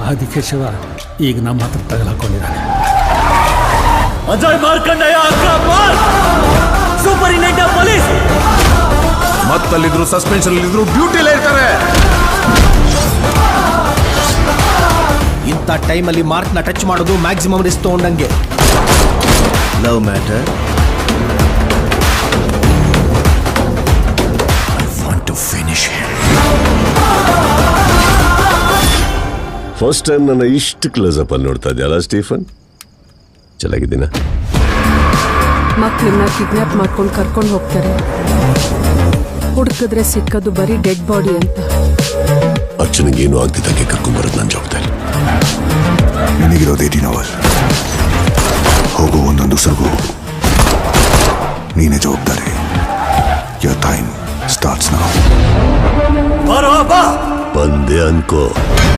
ಆದಿಕೇಶವ ಈಗ ನಮ್ಮ ಹತ್ರ ತಗಲಾಕೊಂಡಿದ್ದಾನೆ. Ajay Markandayya superintendent of police ಮತ್ತಲ್ಲಿದ್ರು ಸಸ್ಪೆನ್ಷನ್ ಇದ್ರು ಡ್ಯೂಟಿಲೇ ಇರ್ತಾರೆ. ಇಂಥ ಟೈಮಲ್ಲಿ ಮಾರ್ಕ್ನ ಟಚ್ ಮಾಡೋದು ಮ್ಯಾಕ್ಸಿಮಮ್ ರಿಸ್ಕ್ ತಗೊಂಡಂಗೆ. Love matter I want to finish him. First time ನನ್ನ ಇಷ್ಟು ಕ್ಲೋಸ್ ಅಪ್ ಅಲ್ಲಿ ನೋಡ್ತಾ ಇದೆಯಲ್ಲ ಸ್ಟೀಫನ್, ಚೆನ್ನಾಗಿದ್ದೀನ? ಮಕ್ಕಳನ್ನ ಕಿಡ್ನಾಪ್ ಮಾಡ್ಕೊಂಡು ಕರ್ಕೊಂಡು ಹೋಗ್ತಾರೆ, ಹುಡುಕಿದ್ರೆ ಸಿಕ್ಕದು ಬರೀ ಡೆಡ್ ಬಾಡಿ ಅಂತ. ಅರ್ಚನೆಗೇನು ಆಗ್ತಿದ್ದಂಗೆ ಕರ್ಕೊಂಡ್ಬರೋದು ನನ್ನ ಜವಾಬ್ದಾರಿ. ನಿನಗಿರೋದು 18 hours. ಹೋಗು, ಒಂದೊಂದು ಸರ್ಗು ನೀನೇ ಜವಾಬ್ದಾರಿ. Your time starts now. ಬಂದೆ ಅನ್ಕೋ.